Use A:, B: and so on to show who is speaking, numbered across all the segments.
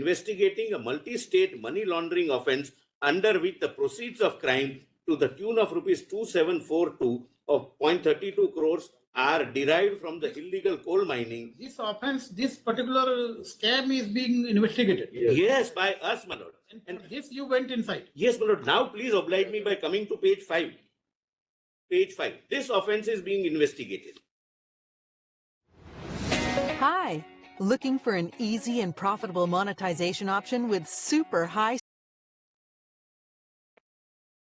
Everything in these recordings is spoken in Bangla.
A: investigating a multi-state money laundering offence under which the proceeds of crime to the tune of rupees 2742 of 0.32 crores are derived from the illegal coal mining.
B: This offense, this particular scam is being investigated.
A: Yes, by us, my lord.
B: And this you went inside.
A: Yes, my lord. Now please oblige me by coming to page 5. Page 5. This offense is being investigated.
C: Hi, looking for an easy and profitable monetization option with super high.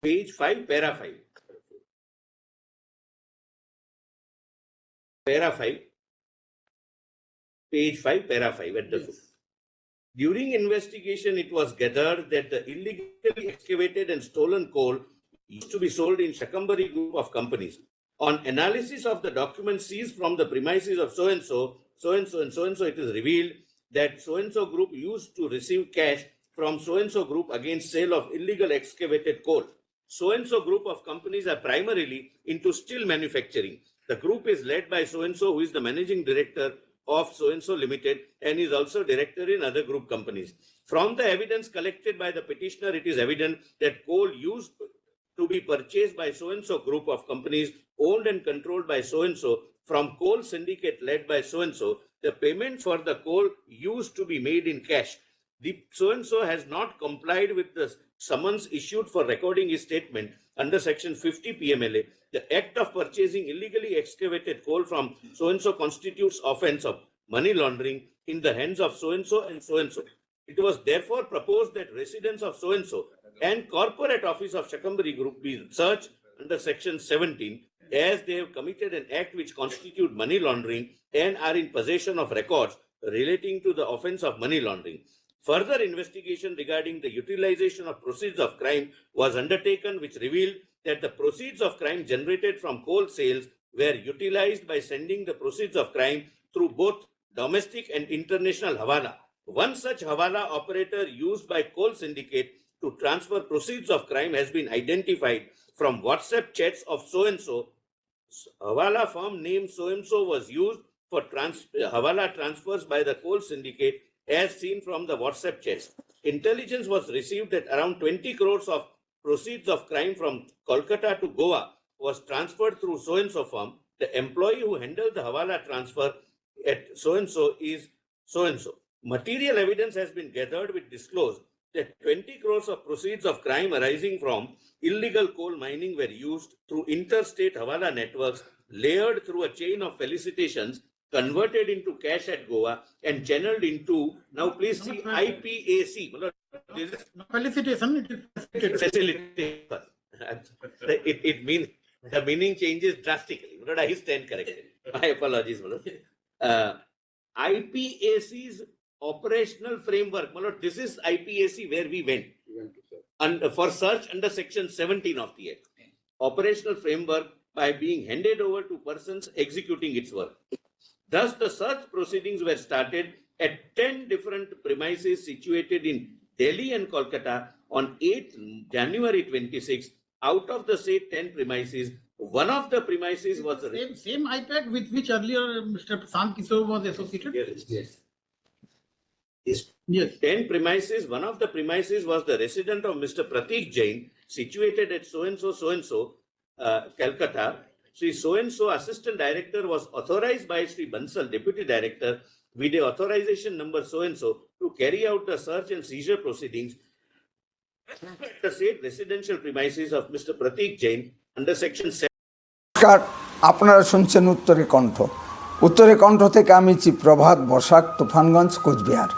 A: Page 5, para 5. Para 5. Page 5, para 5 at the foot. During investigation, it was gathered that the illegally excavated and stolen coal used to be sold in Shakambari Group of companies. On analysis of the documents seized from the premises of so-and-so, so-and-so and so-and-so, it is revealed that so-and-so group used to receive cash from so-and-so group against sale of illegal excavated coal. So-and-so group of companies are primarily into steel manufacturing. The group is led by so-and-so, who is the managing director of so-and-so limited and is also director in other group companies. From the evidence collected by the petitioner, it is evident that coal used to be purchased by so-and-so group of companies owned and controlled by so-and-so from coal syndicate led by so-and-so. The payment for the coal used to be made in cash. The so-and-so has not complied with the summons issued for recording his statement under section 50 PMLA. The act of purchasing illegally excavated coal from so-and-so constitutes offence of money laundering in the hands of so-and-so and so-and-so. It was therefore proposed that residents of so-and-so and corporate office of Shakambari Group be searched under section 17 as they have committed an act which constitute money laundering and are in possession of records relating to the offence of money laundering. Further investigation regarding the utilization of proceeds of crime was undertaken, which revealed that the proceeds of crime generated from coal sales were utilized by sending the proceeds of crime through both domestic and international hawala. One such hawala operator used by coal syndicate to transfer proceeds of crime has been identified from WhatsApp chats of so-and-so. Hawala firm name so-and-so was used for hawala transfers by the coal syndicate as seen from the WhatsApp chats. Intelligence was received that around 20 crores of proceeds of crime from Kolkata to Goa was transferred through so-and-so firm. The employee who handled the hawala transfer at so-and-so is so-and-so. Material evidence has been gathered which disclosed that 20 crores of proceeds of crime arising from illegal coal mining were used through interstate hawala networks layered through a chain of felicitations, converted into cash at Goa and channeled into, now please see, IPAC.
B: Felicitation, it is
A: Facilitation. It means the meaning changes drastically. I stand corrected. My apologies. IPAC's operational framework. This is IPAC where we went and for search under section 17 of the Act. Operational framework by being handed over to persons executing its work. Thus, the search proceedings were started at 10 different premises situated in Delhi and Kolkata on 8th January 26. Out of the said 10 premises, one of the premises was the
B: same IPAC with which earlier Mr. Prashant Kishore was associated.
A: Yes. 10 premises. One of the premises was the residence of Mr. Pratik Jain, situated at so-and-so, Calcutta. Sri so-and-so assistant director was authorized by Sri Bansal, deputy director, with the authorization number so-and-so to carry out the search and seizure proceedings at the said residential premises of Mr. Pratik Jain under section 7.
D: আপনারা শুনছেন উত্তরে কণ্ঠ থেকে আমি প্রভাত বসাক তুফানগঞ্জ কোচবিহার।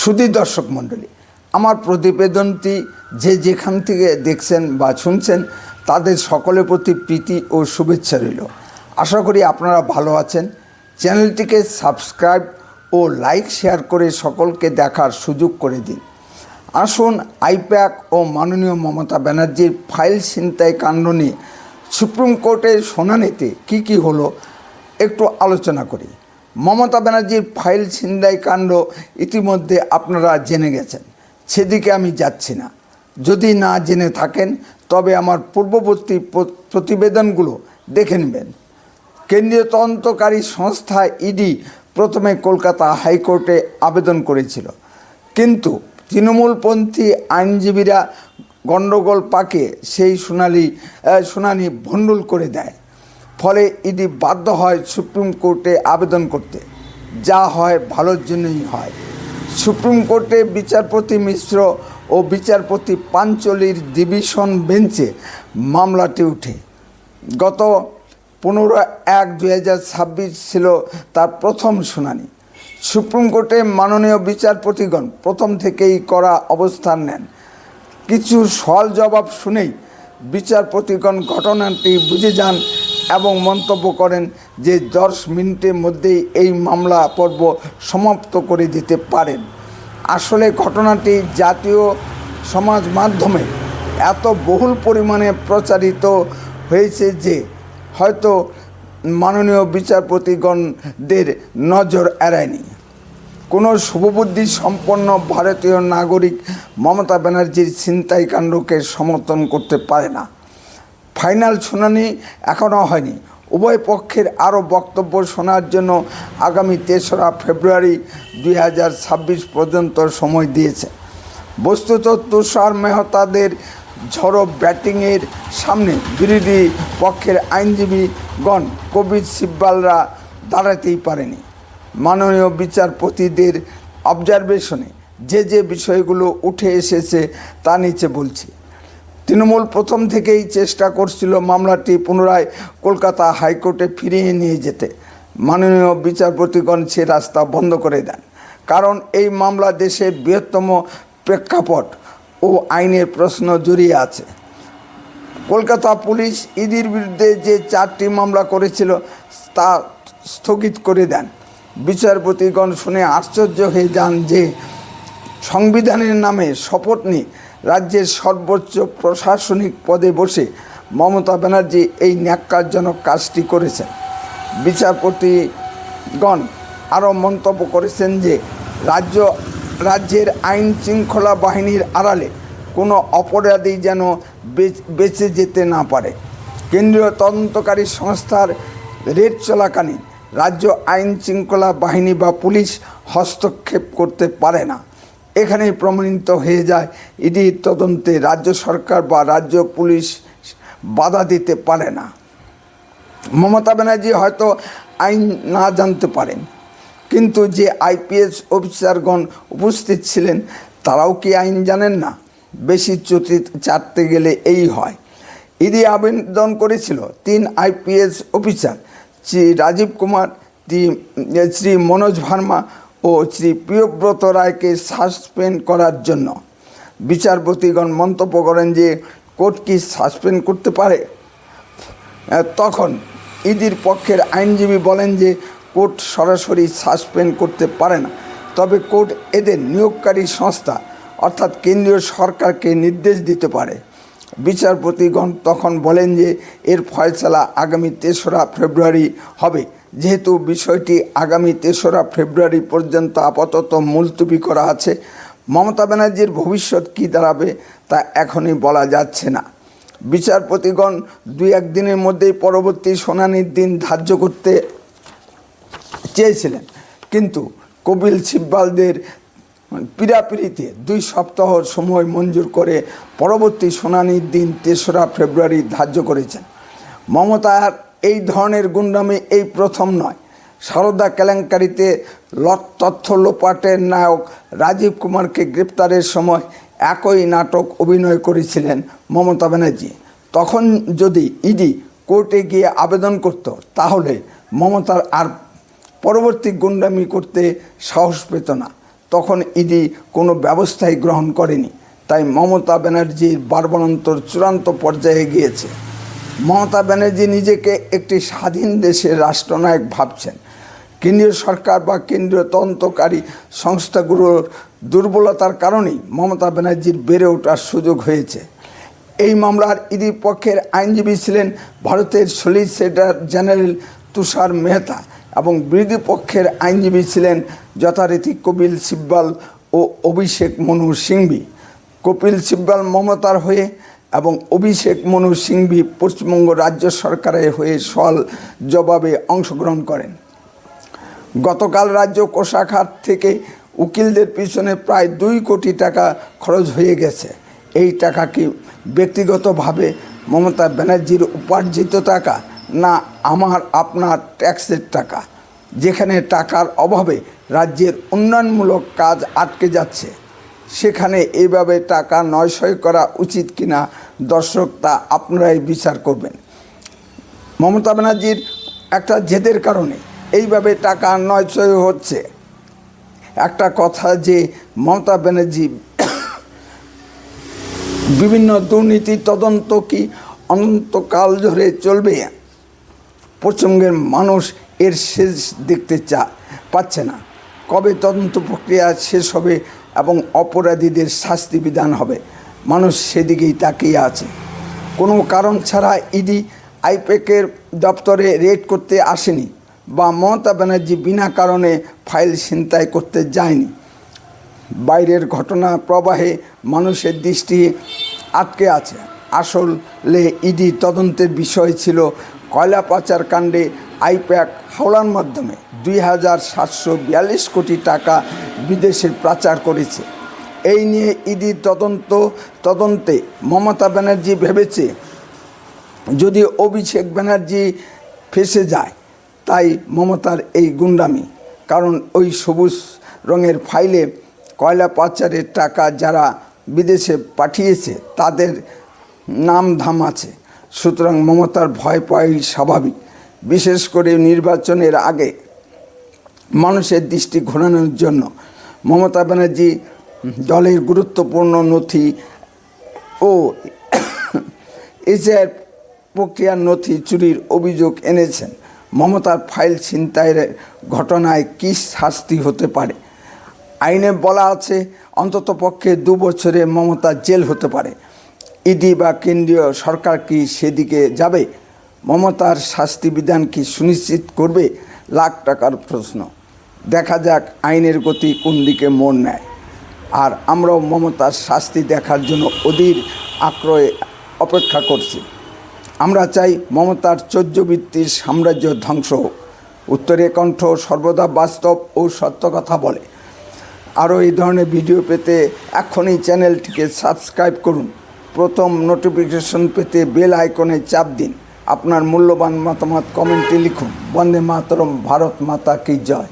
D: সুধী দর্শক মণ্ডলী, আমার প্রতিবেদনটি যে যেখান থেকে দেখছেন বা শুনছেন তাদের সকলের প্রতি প্রীতি ও শুভেচ্ছা রইল। আশা করি আপনারা ভালো আছেন। চ্যানেলটিকে সাবস্ক্রাইব ও লাইক শেয়ার করে সকলকে দেখার সুযোগ করে দিন। আসুন আইপ্যাক ও মাননীয় মমতা ব্যানার্জির ফাইল ছিনতাই কাণ্ড নিয়ে সুপ্রিম কোর্টের শুনানিতে কী হলো একটু আলোচনা করি। মমতা ব্যানার্জির ফাইল ছিনতাই কাণ্ড ইতিমধ্যে আপনারা জেনে গেছেন, সেদিকে আমি যাচ্ছি না। যদি না জেনে থাকেন তবে আমার পূর্ববর্তী প্রতিবেদনগুলো দেখে নেবেন। কেন্দ্রীয় তদন্তকারী সংস্থা ইডি প্রথমে কলকাতা হাইকোর্টে আবেদন করেছিল। কিন্তু তৃণমূলপন্থী আইনজীবীরা গণ্ডগোল পাকে সেই শুনানি ভণ্ডুল করে দেয়। ফলে ইডি বাধ্য হয় সুপ্রিম কোর্টে আবেদন করতে। যা হয় ভালোর জন্যই হয়। সুপ্রিম কোর্টে বিচারপতি মিশ্র ও বিচারপতি পাঞ্চলির ডিভিশন বেঞ্চে মামলাটি ওঠে। গত 15/1/2026 ছিল তার প্রথম শুনানি। সুপ্রিম কোর্টে মাননীয় বিচারপতিগণ প্রথম থেকেই কড়া অবস্থান নেন। কিছু সওয়াল জবাব শুনেই বিচারপতিগণ ঘটনাটি বুঝে যান এবং মন্তব্য করেন যে 10 মিনিটের মধ্যেই এই মামলা পর্ব সমাপ্ত করে দিতে পারেন। আসলে ঘটনাটি জাতীয় সমাজ মাধ্যমে এত বহুল পরিমাণে প্রচারিত হয়েছে যে হয়তো মাননীয় বিচারপতিগণদের নজর এড়ায়নি। কোনো শুভবুদ্ধি সম্পন্ন ভারতীয় নাগরিক মমতা ব্যানার্জির ছিনতাইকাণ্ডকে সমর্থন করতে পারে না। ফাইনাল শুনানি এখনও হয়নি। উভয় পক্ষের আরও বক্তব্য শোনার জন্য আগামী 3রা ফেব্রুয়ারি 2026 পর্যন্ত সময় দিয়েছে। বস্তুত তুষার মেহতাদের ঝড়ো ব্যাটিংয়ের সামনে বিরোধী পক্ষের আইনজীবীগণ কবির সিব্বালরা দাঁড়াতেই পারেনি। মাননীয় বিচারপতিদের অবজারভেশনে যে বিষয়গুলো উঠে এসেছে তা নিচে বলছি। তৃণমূল প্রথম থেকেই চেষ্টা করছিল মামলাটি পুনরায় কলকাতা হাইকোর্টে ফিরিয়ে নিয়ে যেতে। মাননীয় বিচারপতিগণ সে রাস্তা বন্ধ করে দেন। কারণ এই মামলা দেশের বৃহত্তম প্রেক্ষাপট ও আইনের প্রশ্ন জড়িয়ে আছে। কলকাতা পুলিশ ইডির বিরুদ্ধে যে 4টি মামলা করেছিল তা স্থগিত করে দেন। বিচারপতিগণ শুনে আশ্চর্য হয়ে যান যে সংবিধানের নামে শপথ নিয়ে রাজ্যের সর্বোচ্চ প্রশাসনিক পদে বসে মমতা ব্যানার্জি এই ন্যাক্কারজনক কাজটি করেছেন। বিচারপতিগণ আরও মন্তব্য করেছেন যে রাজ্যের আইন শৃঙ্খলা বাহিনীর আড়ালে কোনো অপরাধী যেন বেঁচে যেতে না পারে। কেন্দ্রীয় তদন্তকারী সংস্থার রেড চলাকালীন রাজ্য আইন শৃঙ্খলা বাহিনী বা পুলিশ হস্তক্ষেপ করতে পারে না। এখানেই প্রমাণিত হয়ে যায় ইডির তদন্তে রাজ্য সরকার বা রাজ্য পুলিশ বাধা দিতে পারে না। মমতা ব্যানার্জি হয়তো আইন না জানতে পারেন, কিন্তু যে আইপিএস অফিসারগণ উপস্থিত ছিলেন তারাও কি আইন জানেন না? বেশি চুটি চাটতে গেলে এই হয়। ইডি আবেদন করেছিল 3 আইপিএস অফিসার শ্রী রাজীব কুমার, শ্রী মনোজ ভার্মা ও শ্রী প্রিয়ব্রত রায়কে সাসপেন্ড করার জন্য। বিচারপতিগণ মন্তব্য করেন যে কোর্ট কি সাসপেন্ড করতে পারে? তখন ইডির পক্ষের আইনজীবী বলেন যে কোর্ট সরাসরি সাসপেন্ড করতে পারে না, তবে কোর্ট এদের নিয়োগকারী সংস্থা অর্থাৎ কেন্দ্রীয় সরকারকে নির্দেশ দিতে পারে। বিচারপতিগণ তখন বলেন যে এর ফয়সালা আগামী 3রা ফেব্রুয়ারি হবে। যেহেতু বিষয়টি আগামী 3রা ফেব্রুয়ারি পর্যন্ত আপাতত মুলতবি করা আছে, মমতা ব্যানার্জির ভবিষ্যৎ কী দাঁড়াবে তা এখনই বলা যাচ্ছে না। বিচারপতিগণ 2-1 দিনের মধ্যেই পরবর্তী শুনানির দিন ধার্য করতে চেয়েছিলেন, কিন্তু কপিল সিব্বালদের পীড়াপিড়িতে 2 সপ্তাহ সময় মঞ্জুর করে পরবর্তী শুনানির দিন 3রা ফেব্রুয়ারি ধার্য করেছেন। মমতার এই ধরনের গুন্ডামি এই প্রথম নয়। সারদা কেলেঙ্কারিতে তথ্য লোপাটের নায়ক রাজীব কুমারকে গ্রেপ্তারের সময় একই নাটক অভিনয় করেছিলেন মমতা ব্যানার্জি। তখন যদি ইডি কোর্টে গিয়ে আবেদন করত তাহলে মমতার আর পরবর্তী গুন্ডামি করতে সাহস পেত না। তখন ইডি কোনো ব্যবস্থাই গ্রহণ করেনি। তাই মমতা ব্যানার্জির বারবারন্তর চূড়ান্ত পর্যায়ে গিয়েছে। মমতা ব্যানার্জি নিজেকে একটি স্বাধীন দেশের রাষ্ট্রনায়ক ভাবছেন। কেন্দ্রীয় সরকার বা কেন্দ্রীয় তদন্তকারী সংস্থাগুলোর দুর্বলতার কারণেই মমতা ব্যানার্জির বেড়ে ওঠার সুযোগ হয়েছে। এই মামলার ইডির পক্ষের আইনজীবী ছিলেন ভারতের সলিসিটর জেনারেল তুষার মেহতা এবং বিরোধী পক্ষের আইনজীবী ছিলেন যথারীতি কপিল সিব্বাল ও অভিষেক মনু সিংভি। কপিল সিব্বাল মমতার হয়ে এবং অভিষেক মনু সিংভি পশ্চিমবঙ্গ রাজ্য সরকারের হয়ে সওয়াল জবাবে অংশগ্রহণ করেন। গতকাল রাজ্য কোষাগার থেকে উকিলদের পিছনে প্রায় 2 কোটি টাকা খরচ হয়ে গেছে। এই টাকা কি ব্যক্তিগতভাবে মমতা ব্যানার্জির উপার্জিত টাকা, না আমার আপনার ট্যাক্সের টাকা? যেখানে টাকার অভাবে রাজ্যের উন্নয়নমূলক কাজ আটকে যাচ্ছে, সেখানে এইভাবে টাকা নয়সয় করা উচিত কিনা দর্শক তা আপনারাই বিচার করবেন। মমতা ব্যানার্জির একটা জেদের কারণে এইভাবে টাকা নয়সয় হচ্ছে। একটা কথা যে মমতা ব্যানার্জি বিভিন্ন দুর্নীতি তদন্ত কি অনন্তকাল ধরে চলবে? পশ্চিমবঙ্গের মানুষ এর শেষ দেখতে পাচ্ছে না। কবে তদন্ত প্রক্রিয়া শেষ হবে এবং অপরাধীদের শাস্তি বিধান হবে, মানুষ সেদিকেই তাকিয়ে আছে। কোনো কারণ ছাড়া ইডি আইপ্যাকের দপ্তরে রেড করতে আসেনি, বা মমতা ব্যানার্জি বিনা কারণে ফাইল ছিনতাই করতে যায়নি। বাইরের ঘটনা প্রবাহে মানুষের দৃষ্টি আটকে আছে। আসলে ইডি তদন্তের বিষয় ছিল কয়লা পাচার কাণ্ডে আইপ্যাক হাওলার মাধ্যমে 2,742 কোটি টাকা বিদেশে পাচার করেছে। এই নিয়ে ইডি তদন্তে মমতা ব্যানার্জি ভেবেছে যদি অভিষেক ব্যানার্জি ফেঁসে যায়, তাই মমতার এই গুন্ডামি। কারণ ওই সবুজ রঙের ফাইলে কয়লা পাচারের টাকা যারা বিদেশে পাঠিয়েছে তাদের নাম ধাম আছে। সুতরাং মমতার ভয় পাওয়াই স্বাভাবিক। বিশেষ করে নির্বাচনের আগে মানুষের দৃষ্টি ঘোরানোর জন্য মমতা ব্যানার্জি দলের গুরুত্বপূর্ণ নথি ও এসআইআর প্রক্রিয়ার নথি চুরির অভিযোগ এনেছেন। মমতার ফাইল ছিনতাইয়ের ঘটনায় কী শাস্তি হতে পারে? আইনে বলা আছে অন্ততপক্ষে 2 বছরে মমতা জেল হতে পারে। ইডি বা কেন্দ্রীয় সরকার কি সেদিকে যাবে? মমতার শাস্তি বিধান কি সুনিশ্চিত করবে? লাখ টাকার প্রশ্ন। দেখা যাক আইনের গতি কোন দিকে মোড় নেয়। আর আমরাও মমতার শাস্তি দেখার জন্য অধীর আগ্রহে অপেক্ষা করছি। আমরা চাই মমতার চৌর্যবৃত্তির সাম্রাজ্য ধ্বংস হোক। উত্তরের কণ্ঠ সর্বদা বাস্তব ও সত্য কথা বলে। আরও এই ধরনের ভিডিও পেতে এখনই চ্যানেলটিকে সাবস্ক্রাইব করুন। প্রথম নোটিফিকেশন পেতে বেল আইকনে চাপ দিন। আপনার মূল্যবান মতামত কমেন্টে লিখুন। বন্দে মাতরম, ভারত মাতা কি জয়।